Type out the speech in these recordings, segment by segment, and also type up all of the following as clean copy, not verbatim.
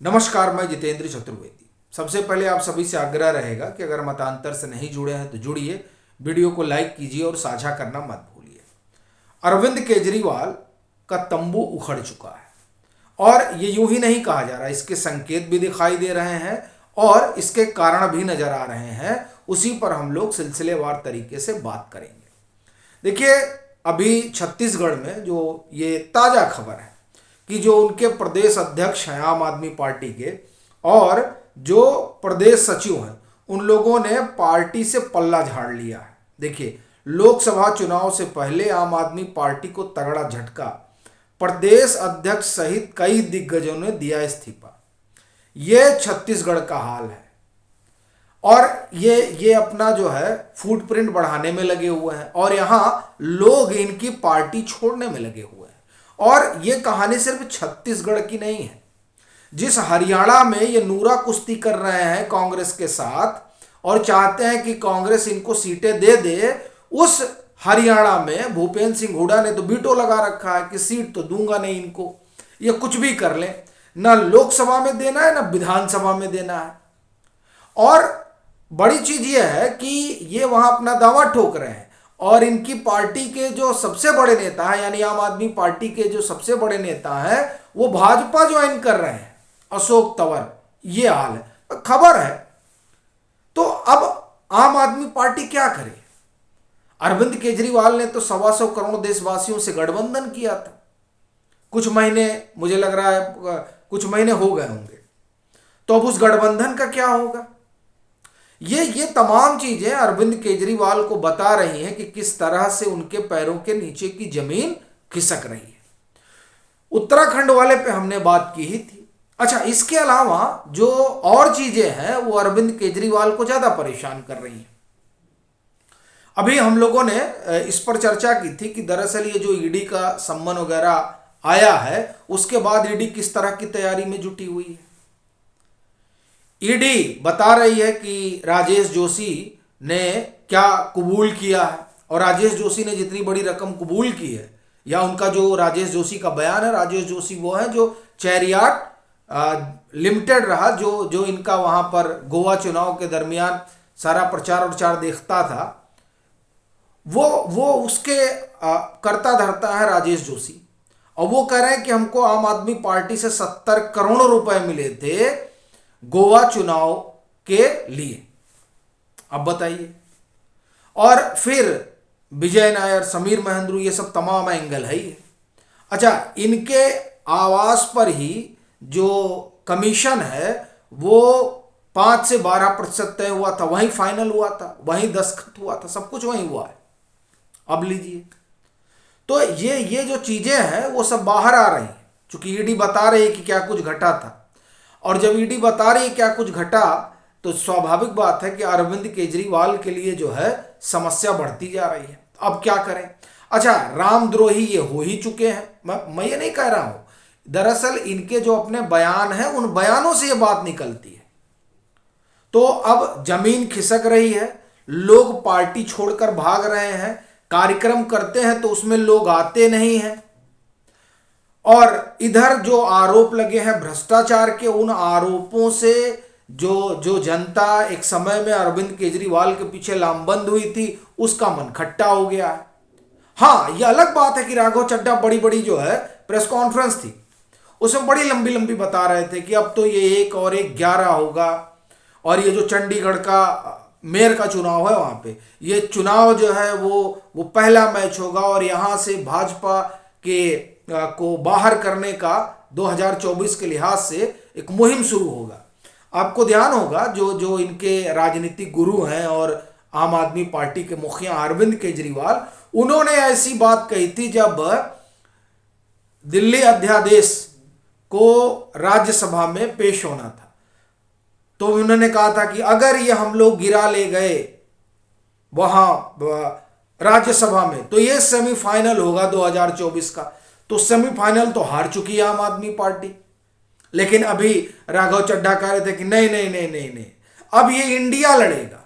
नमस्कार, मैं जितेंद्र चतुर्वेदी। सबसे पहले आप सभी से आग्रह रहेगा कि अगर मतांतर से नहीं जुड़े हैं तो जुड़िए, वीडियो को लाइक कीजिए और साझा करना मत भूलिए। अरविंद केजरीवाल का तंबू उखड़ चुका है और ये यूं ही नहीं कहा जा रहा, इसके संकेत भी दिखाई दे रहे हैं और इसके कारण भी नजर आ रहे हैं। उसी पर हम लोग सिलसिलेवार तरीके से बात करेंगे। देखिए, अभी छत्तीसगढ़ में जो ये ताज़ा खबर है कि जो उनके प्रदेश अध्यक्ष हैं आम आदमी पार्टी के और जो प्रदेश सचिव हैं, उन लोगों ने पार्टी से पल्ला झाड़ लिया है। देखिए, लोकसभा चुनाव से पहले आम आदमी पार्टी को तगड़ा झटका, प्रदेश अध्यक्ष सहित कई दिग्गजों ने दिया इस्तीफा। ये छत्तीसगढ़ का हाल है और ये अपना जो है फुटप्रिंट बढ़ाने में लगे हुए हैं और यहाँ लोग इनकी पार्टी छोड़ने में लगे हुए हैं। और ये कहानी सिर्फ छत्तीसगढ़ की नहीं है। जिस हरियाणा में ये नूरा कुश्ती कर रहे हैं कांग्रेस के साथ और चाहते हैं कि कांग्रेस इनको सीटें दे दे, उस हरियाणा में भूपेंद्र सिंह हुड्डा ने तो वीटो लगा रखा है कि सीट तो दूंगा नहीं इनको, ये कुछ भी कर लें, ना लोकसभा में देना है ना विधानसभा में देना है। और बड़ी चीज ये है कि ये वहां अपना दावा ठोक रहे हैं और इनकी पार्टी के जो सबसे बड़े नेता हैं, यानी आम आदमी पार्टी के जो सबसे बड़े नेता हैं, वो भाजपा ज्वाइन कर रहे हैं, अशोक तंवर। ये हाल है, खबर है। तो अब आम आदमी पार्टी क्या करे? अरविंद केजरीवाल ने तो 125 करोड़ देशवासियों से गठबंधन किया था। कुछ महीने, मुझे लग रहा है कुछ महीने हो गए होंगे, तो अब उस गठबंधन का क्या होगा? ये तमाम चीजें अरविंद केजरीवाल को बता रही हैं कि किस तरह से उनके पैरों के नीचे की जमीन खिसक रही है। उत्तराखंड वाले पे हमने बात की ही थी। अच्छा, इसके अलावा जो और चीजें हैं वो अरविंद केजरीवाल को ज्यादा परेशान कर रही हैं। अभी हम लोगों ने इस पर चर्चा की थी कि दरअसल ये जो ईडी का सम्मन वगैरह आया है, उसके बाद ईडी किस तरह की तैयारी में जुटी हुई है। ईडी बता रही है कि राजेश जोशी ने क्या कबूल किया है और राजेश जोशी ने जितनी बड़ी रकम कबूल की है, या उनका जो राजेश जोशी का बयान है, राजेश जोशी वो है जो चैरियट लिमिटेड रहा, जो इनका वहां पर गोवा चुनाव के दरमियान सारा प्रचार उचार देखता था, वो उसके करता धरता है राजेश जोशी। और वो कह रहे हैं कि हमको आम आदमी पार्टी से 70 करोड़ रुपए मिले थे गोवा चुनाव के लिए। अब बताइए। और फिर विजय नायर, समीर महेंद्रू, ये सब तमाम एंगल है ही है। अच्छा, इनके आवास पर ही जो कमीशन है वो 5 से 12% तय हुआ था, वहीं फाइनल हुआ था, वहीं दस्तखत हुआ था, सब कुछ वहीं हुआ है। अब लीजिए, तो ये जो चीजें हैं वो सब बाहर आ रही हैं, चूंकि ईडी बता रही है कि क्या कुछ घटा था। और जब ईडी बता रही है क्या कुछ घटा, तो स्वाभाविक बात है कि अरविंद केजरीवाल के लिए जो है समस्या बढ़ती जा रही है। अब क्या करें? अच्छा, रामद्रोही ये हो ही चुके हैं, मैं ये नहीं कह रहा हूं। दरअसल इनके जो अपने बयान हैं, उन बयानों से ये बात निकलती है। तो अब जमीन खिसक रही है, लोग पार्टी छोड़कर भाग रहे हैं, कार्यक्रम करते हैं तो उसमें लोग आते नहीं हैं। और इधर जो आरोप लगे हैं भ्रष्टाचार के, उन आरोपों से जो जनता एक समय में अरविंद केजरीवाल के पीछे लामबंद हुई थी, उसका मन खट्टा हो गया है। हाँ, यह अलग बात है कि राघव चड्ढा बड़ी बड़ी जो है प्रेस कॉन्फ्रेंस थी, उसमें बड़ी लंबी लंबी बता रहे थे कि अब तो ये 1 और 1 11 होगा। और ये जो चंडीगढ़ का मेयर का चुनाव है, वहां पे ये चुनाव जो है वो पहला मैच होगा और यहां से भाजपा के को बाहर करने का 2024 के लिहाज से एक मुहिम शुरू होगा। आपको ध्यान होगा जो इनके राजनीतिक गुरु हैं और आम आदमी पार्टी के मुखिया अरविंद केजरीवाल, उन्होंने ऐसी बात कही थी जब दिल्ली अध्यादेश को राज्यसभा में पेश होना था। तो उन्होंने कहा था कि अगर ये हम लोग गिरा ले गए वहां राज्यसभा में तो ये सेमीफाइनल होगा 2024 का। तो सेमीफाइनल तो हार चुकी है आम आदमी पार्टी, लेकिन अभी राघव चड्ढा कह रहे थे कि नहीं नहीं नहीं नहीं नहीं, अब ये इंडिया लड़ेगा।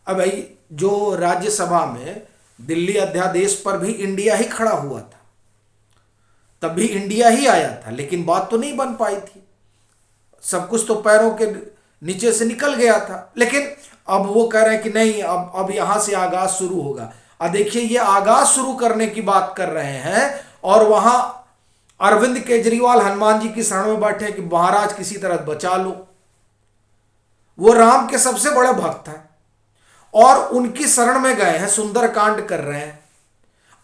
अब भाई, जो राज्यसभा में दिल्ली अध्यादेश पर भी इंडिया ही खड़ा हुआ था, तब भी इंडिया ही आया था, लेकिन बात तो नहीं बन पाई थी। सब कुछ तो पैरों के नीचे से निकल गया था, लेकिन अब वो कह रहे हैं कि नहीं, अब यहां से आगाज शुरू होगा। अब देखिए, ये आगाज शुरू करने की बात कर रहे हैं और वहां अरविंद केजरीवाल हनुमान जी की शरण में बैठे कि महाराज किसी तरह बचा लो। वो राम के सबसे बड़े भक्त हैं और उनकी शरण में गए हैं, सुंदरकांड कर रहे हैं।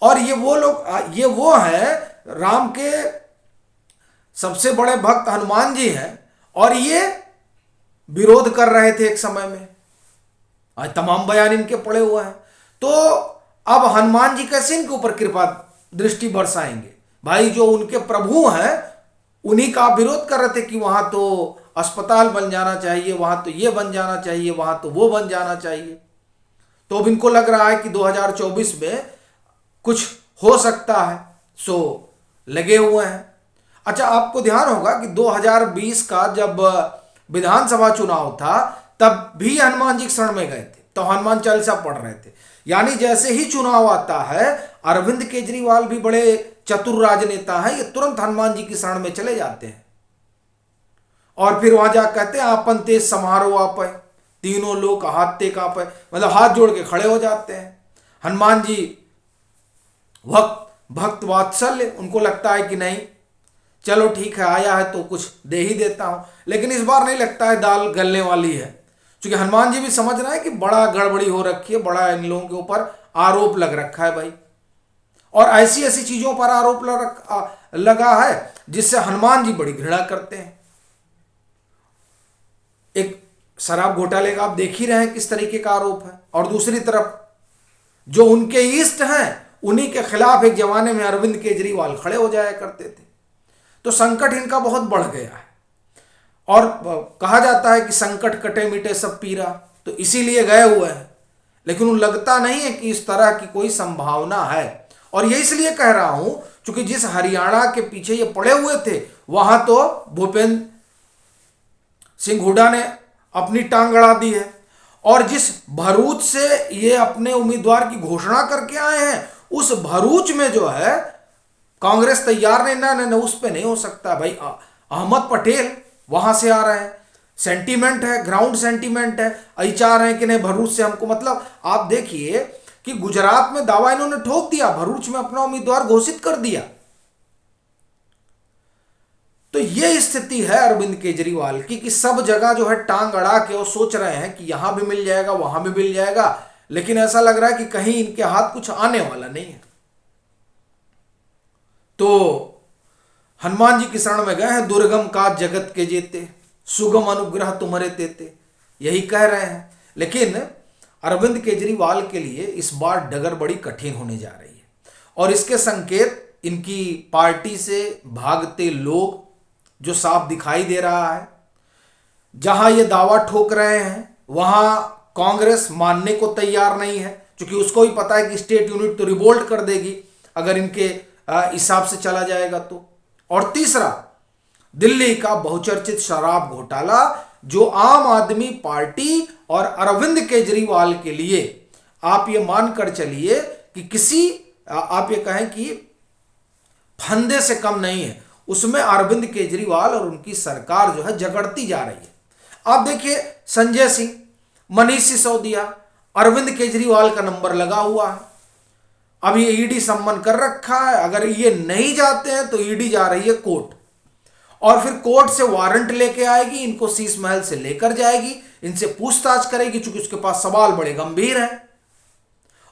और ये वो लोग, ये वो है राम के सबसे बड़े भक्त हनुमान जी हैं और ये विरोध कर रहे थे एक समय में। आज तमाम बयान इनके पड़े हुए हैं। तो अब हनुमान जी कैसे इनके ऊपर कृपा दृष्टि बरसाएंगे? भाई, जो उनके प्रभु हैं उन्हीं का विरोध कर रहे थे कि वहां तो अस्पताल बन जाना चाहिए, वहां तो ये बन जाना चाहिए, वहां तो वो बन जाना चाहिए। तो अब इनको लग रहा है कि 2024 में कुछ हो सकता है, सो लगे हुए हैं। अच्छा, आपको ध्यान होगा कि 2020 का जब विधानसभा चुनाव था तब भी हनुमान जी शरण में गए थे, तो हनुमान चालीसा पढ़ रहे थे। यानी जैसे ही चुनाव आता है, अरविंद केजरीवाल भी बड़े चतुर राजनेता हैं, ये तुरंत हनुमान जी की शरण में चले जाते हैं और फिर वहां जाकर कहते हैं आपन तेज समारोह आप, तीनों लोग हाथ ते कांपे, मतलब हाथ जोड़ के खड़े हो जाते हैं। हनुमान जी भक्त वात्सल्य, उनको लगता है कि नहीं चलो ठीक है, आया है तो कुछ दे ही देता हूं। लेकिन इस बार नहीं लगता है दाल गलने वाली है, क्योंकि हनुमान जी भी समझ रहे हैं कि बड़ा गड़बड़ी हो रखी है, बड़ा इन लोगों के ऊपर आरोप लग रखा है भाई। और ऐसी ऐसी चीजों पर आरोप लगा है जिससे हनुमान जी बड़ी घृणा करते हैं। एक शराब घोटाले का आप देख ही रहे हैं किस तरीके का आरोप है, और दूसरी तरफ जो उनके इष्ट हैं उन्हीं के खिलाफ एक जमाने में अरविंद केजरीवाल खड़े हो जाया करते थे। तो संकट इनका बहुत बढ़ गया है और कहा जाता है कि संकट कटे मिटे सब पीरा, तो इसीलिए गए हुए हैं। लेकिन उन लगता नहीं है कि इस तरह की कोई संभावना है। और ये इसलिए कह रहा हूं क्योंकि जिस हरियाणा के पीछे ये पड़े हुए थे वहां तो भूपेंद्र सिंह हुड्डा ने अपनी टांग अड़ा दी है, और जिस भरूच से ये अपने उम्मीदवार की घोषणा करके आए हैं उस भरूच में जो है कांग्रेस तैयार नहीं, ना उस पे नहीं हो सकता भाई। अहमद पटेल वहां से आ रहे हैं, सेंटीमेंट है, ग्राउंड सेंटीमेंट है, आई चाह रहे हैं कि नहीं भरूच से हमको, मतलब आप देखिए कि गुजरात में दावा इन्होंने ठोक दिया, भरूच में अपना उम्मीदवार घोषित कर दिया। तो ये स्थिति है अरविंद केजरीवाल की कि सब जगह जो है टांग अड़ा के वो सोच रहे हैं कि यहां भी मिल जाएगा वहां भी मिल जाएगा, लेकिन ऐसा लग रहा है कि कहीं इनके हाथ कुछ आने वाला नहीं है। तो हनुमान जी की शरण में गए हैं, दुर्गम काज जगत के जेते, सुगम अनुग्रह तुम्हारे तेते, यही कह रहे हैं। लेकिन अरविंद केजरीवाल के लिए इस बार डगर बड़ी कठिन होने जा रही है, और इसके संकेत इनकी पार्टी से भागते लोग जो साफ दिखाई दे रहा है। जहां ये दावा ठोक रहे हैं वहां कांग्रेस मानने को तैयार नहीं है, क्योंकि उसको भी पता है कि स्टेट यूनिट तो रिवोल्ट कर देगी अगर इनके हिसाब से चला जाएगा तो। और तीसरा, दिल्ली का बहुचर्चित शराब घोटाला जो आम आदमी पार्टी और अरविंद केजरीवाल के लिए आप ये मानकर चलिए कि किसी आप ये कहें कि फंदे से कम नहीं है, उसमें अरविंद केजरीवाल और उनकी सरकार जो है जगड़ती जा रही है। आप देखिए संजय सिंह, मनीष सिसोदिया, अरविंद केजरीवाल का नंबर लगा हुआ है। अब ये ईडी सम्मन कर रखा है, अगर ये नहीं जाते हैं तो ईडी जा रही है कोर्ट, और फिर कोर्ट से वारंट लेके आएगी, इनको शीश महल से लेकर जाएगी, इनसे पूछताछ करेगी, क्योंकि उसके पास सवाल बड़े गंभीर हैं।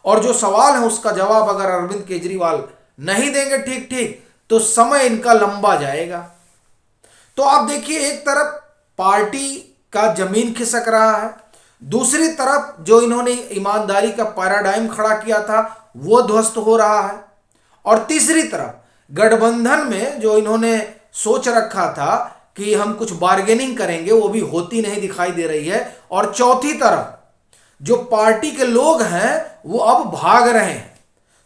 और जो सवाल है उसका जवाब अगर अरविंद केजरीवाल नहीं देंगे ठीक ठीक तो समय इनका लंबा जाएगा। तो आप देखिए, एक तरफ पार्टी का जमीन खिसक रहा है, दूसरी तरफ जो इन्होंने ईमानदारी का पैराडाइम खड़ा किया था वो ध्वस्त हो रहा है, और तीसरी तरफ गठबंधन में जो इन्होंने सोच रखा था कि हम कुछ बार्गेनिंग करेंगे वो भी होती नहीं दिखाई दे रही है, और चौथी तरफ जो पार्टी के लोग हैं वो अब भाग रहे हैं।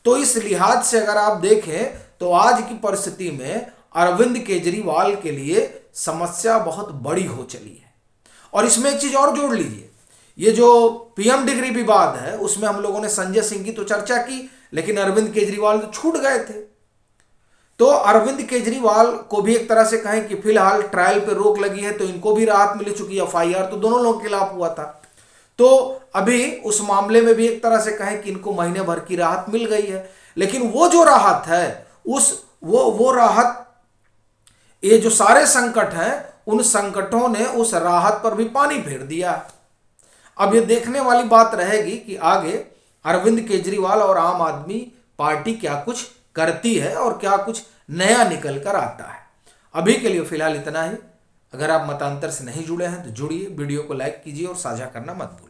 तो इस लिहाज से अगर आप देखें तो आज की परिस्थिति में अरविंद केजरीवाल के लिए समस्या बहुत बड़ी हो चली है। और इसमें एक चीज और जोड़ लीजिए, ये जो पीएम डिग्री विवाद है उसमें हम लोगों ने संजय सिंह की तो चर्चा की, लेकिन अरविंद केजरीवाल तो छूट गए थे। तो अरविंद केजरीवाल को भी एक तरह से कहें कि फिलहाल ट्रायल पे रोक लगी है, तो इनको भी राहत मिल चुकी है। एफआईआर तो दोनों लोगों के खिलाफ हुआ था, तो अभी उस मामले में भी एक तरह से कहें कि इनको महीने भर की राहत मिल गई है। लेकिन वो जो राहत है, उस वो राहत, ये जो सारे संकट हैं, उन संकटों ने उस राहत पर भी पानी फेर दिया। अब ये देखने वाली बात रहेगी कि आगे अरविंद केजरीवाल और आम आदमी पार्टी क्या कुछ करती है और क्या कुछ नया निकल कर आता है। अभी के लिए फिलहाल इतना ही। अगर आप मतांतर से नहीं जुड़े हैं तो जुड़िए, वीडियो को लाइक कीजिए और साझा करना मत भूलिए।